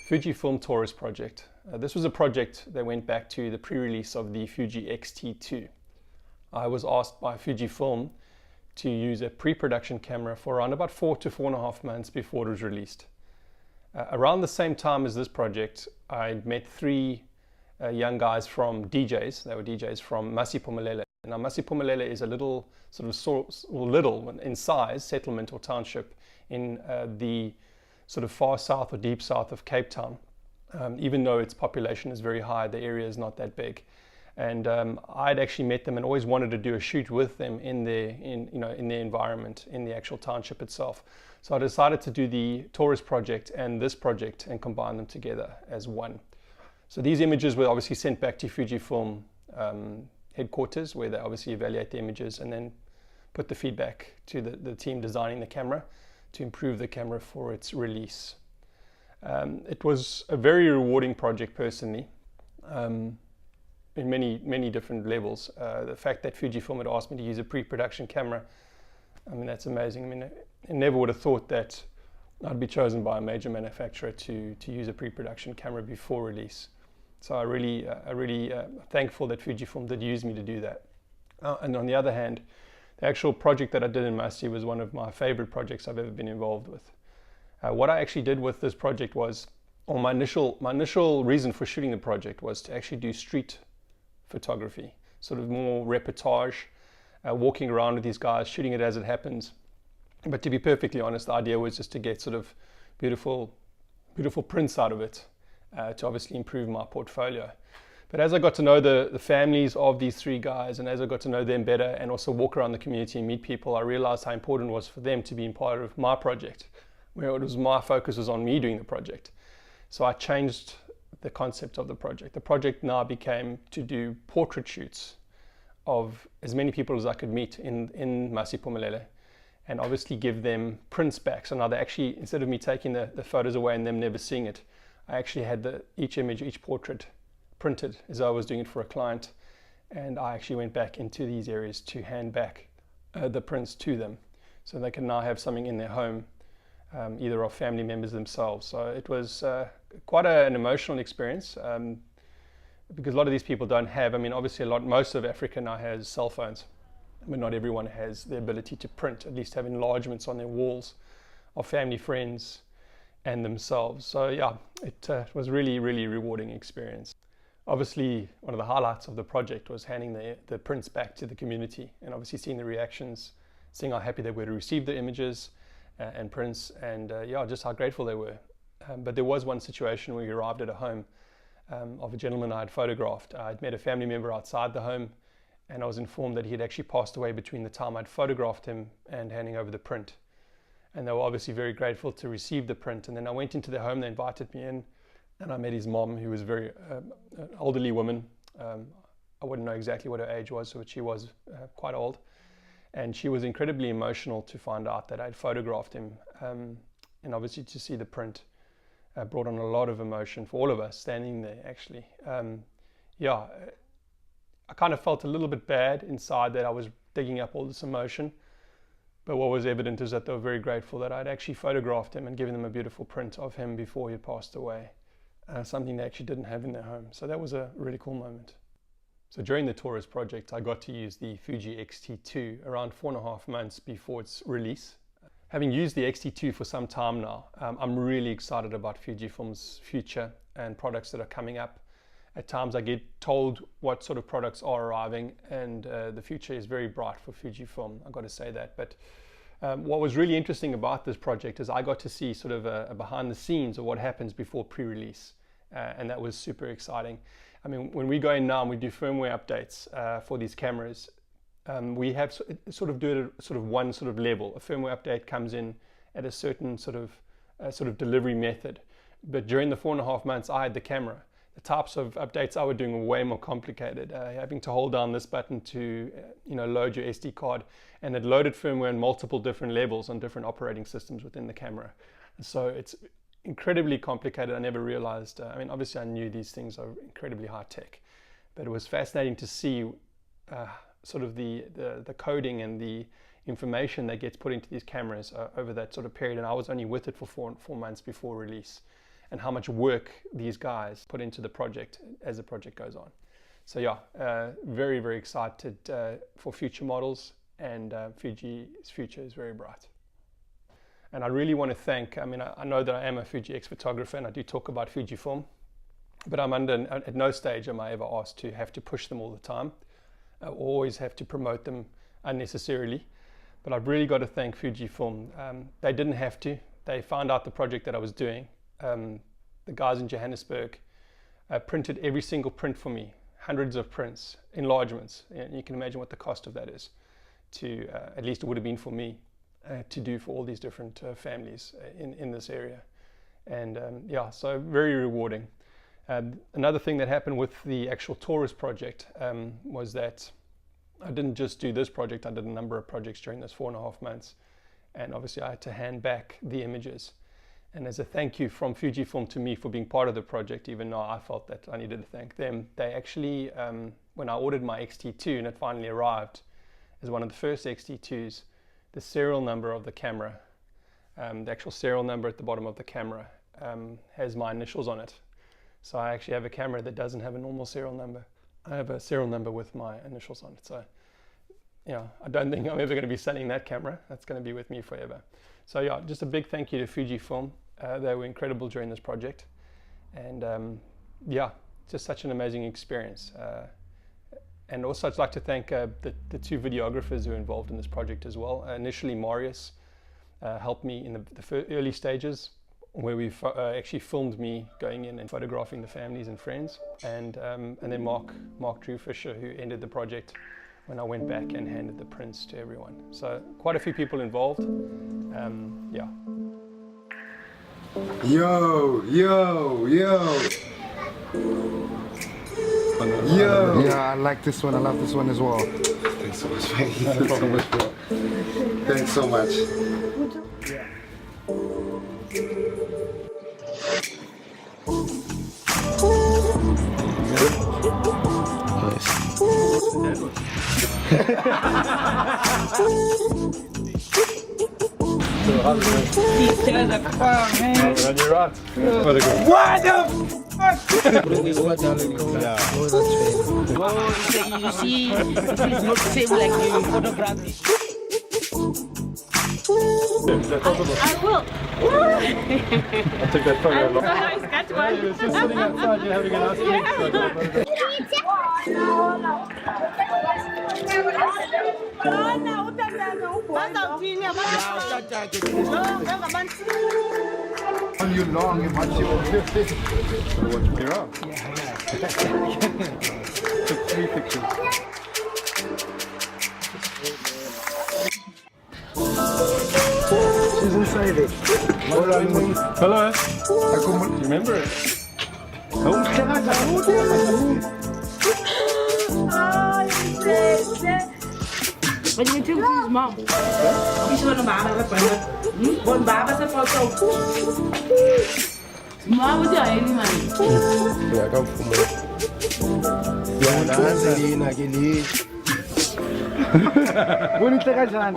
Fujifilm Taurus project. This was a project that went back to the pre-release of the Fuji XT2. I was asked by Fujifilm to use a pre-production camera for around about 4 to 4.5 months before it was released. Around the same time as this project, I met three young guys from DJs. They were DJs from Masiphumelele. Now Masiphumelele is a little little in size settlement or township in the sort of far south or deep south of Cape Town. Even though its population is very high, the area is not that big. And I'd actually met them and always wanted to do a shoot with them in their environment, in the actual township itself. So I decided to do the Taurus project and this project and combine them together as one. So these images were obviously sent back to Fujifilm headquarters, where they obviously evaluate the images and then put the feedback to the team designing the camera to improve the camera for its release. It was a very rewarding project personally, in many different levels. The fact that Fujifilm had asked me to use a pre-production camera, I mean, that's amazing. I mean, I never would have thought that I'd be chosen by a major manufacturer to use a pre-production camera before release. So I really thankful that Fujifilm did use me to do that. And on the other hand, the actual project that I did in Masi was one of my favorite projects I've ever been involved with. What I actually did with this project was, or my initial reason for shooting the project was to actually do street photography, sort of more reportage, walking around with these guys, shooting it as it happens. But to be perfectly honest, the idea was just to get sort of beautiful prints out of it, to obviously improve my portfolio. But as I got to know the families of these three guys, and as I got to know them better and also walk around the community and meet people, I realized how important it was for them to be part of my project, where my focus was on me doing the project. So I changed the concept of the project. The project now became to do portrait shoots of as many people as I could meet in Masiphumelele, and obviously give them prints back. So now they actually, instead of me taking the photos away and them never seeing it, I actually had each image, each portrait printed as I was doing it for a client, and I actually went back into these areas to hand back the prints to them so they can now have something in their home, either of family members themselves. So it was quite an emotional experience, because a lot of these people don't have, I mean, obviously most of Africa now has cell phones, but not everyone has the ability to print, at least have enlargements on their walls of family, friends and themselves. So yeah, it was really rewarding experience. Obviously, one of the highlights of the project was handing the prints back to the community, and obviously seeing the reactions, seeing how happy they were to receive the images and prints, and yeah, just how grateful they were. But there was one situation where we arrived at a home of a gentleman I had photographed. I'd met a family member outside the home, and I was informed that he had actually passed away between the time I'd photographed him and handing over the print. And they were obviously very grateful to receive the print. And then I went into their home, they invited me in, and I met his mom, who was a very elderly woman. I wouldn't know exactly what her age was, but she was quite old. And she was incredibly emotional to find out that I'd photographed him, and obviously to see the print. brought on a lot of emotion for all of us standing there, actually. Yeah, I kind of felt a little bit bad inside that I was digging up all this emotion. But what was evident is that they were very grateful that I'd actually photographed him and given them a beautiful print of him before he passed away. Something they actually didn't have in their home. So that was a really cool moment. So during the Taurus project, I got to use the Fuji XT2 around 4.5 months before its release. Having used the XT2 for some time now, I'm really excited about Fujifilm's future and products that are coming up. At times I get told what sort of products are arriving, and the future is very bright for Fujifilm, I've got to say that. But what was really interesting about this project is I got to see sort of a behind the scenes of what happens before pre-release, and that was super exciting. I mean, when we go in now and we do firmware updates for these cameras, we have sort of do it at sort of one sort of level. A firmware update comes in at a certain sort of delivery method. But during the 4.5 months I had the camera, the types of updates I was doing were way more complicated. Having to hold down this button to load your SD card, and it loaded firmware in multiple different levels on different operating systems within the camera. So it's incredibly complicated. I never realized, I mean, obviously I knew these things are incredibly high tech, but it was fascinating to see sort of the coding and the information that gets put into these cameras over that sort of period. And I was only with it for four months before release, and how much work these guys put into the project as the project goes on. So yeah, very, very excited for future models, and Fuji's future is very bright. And I really want to thank, I mean, I know that I am a Fuji X photographer and I do talk about Fujifilm, but at no stage am I ever asked to have to push them all the time. I always have to promote them unnecessarily. But I've really got to thank Fujifilm. They didn't have to. They found out the project that I was doing. The guys in Johannesburg printed every single print for me, hundreds of prints, enlargements. And you can imagine what the cost of that is, to at least it would have been for me, to do for all these different families in this area. And yeah, so very rewarding. Another thing that happened with the actual Taurus project was that I didn't just do this project, I did a number of projects during those 4.5 months. And obviously I had to hand back the images. And as a thank you from Fujifilm to me for being part of the project, even though I felt that I needed to thank them, they actually, when I ordered my XT2 and it finally arrived as one of the first XT2s, the serial number of the camera, the actual serial number at the bottom of the camera has my initials on it. So I actually have a camera that doesn't have a normal serial number. I have a serial number with my initials on it. So, I don't think I'm ever going to be selling that camera. That's going to be with me forever. So yeah, just a big thank you to Fujifilm. They were incredible during this project. And yeah, just such an amazing experience. And also I'd like to thank the two videographers who were involved in this project as well. Initially Marius helped me in the early stages, where we actually filmed me going in and photographing the families and friends. And then Mark Drew Fisher, who ended the project when I went back and handed the prints to everyone. So quite a few people involved. Yeah. Yo. Yo! Yeah, I like this one. I love this one as well. Thanks so much, mate. Thanks so much. Yeah. These guys are fun, man. On your right. What the fuck? Oh, you see, it's not the same like you photography. Is that possible? I will. I'll take that photo. Nice, got one. It's just sitting outside, you're having a nice drink. On you long and watch you. Watch me around. Took 3 pictures. She's inside it. Hello. Do you remember it? When you took his mom. He's one of my one Baba photo. Why would you any man? Yeah, come for more. Yeah, that's Angelina, Bonita kanjani?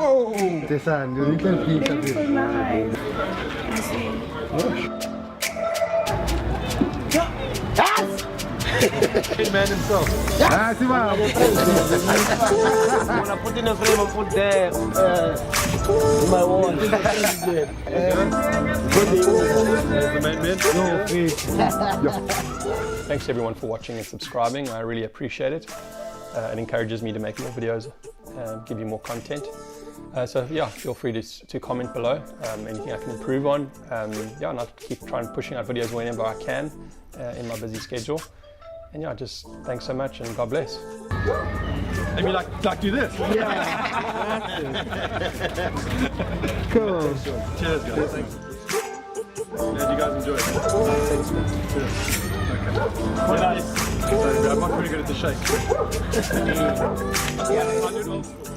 Tesani, little pizza. man himself. Ah, see man. When I put in a frame and put there in my wall. Thanks everyone for watching and subscribing. I really appreciate it. It encourages me to make more videos, give you more content. So yeah, feel free to comment below, anything I can improve on. Yeah, and I'll keep trying pushing out videos whenever I can in my busy schedule. And yeah, just thanks so much and God bless. Maybe like do this. Yeah. Cool. Cheers, guys. Thanks. Glad you guys enjoyed it. Thanks, man. Cheers. Okay. Well, nice. I'm not pretty good at the shake. Yeah, I do it old school.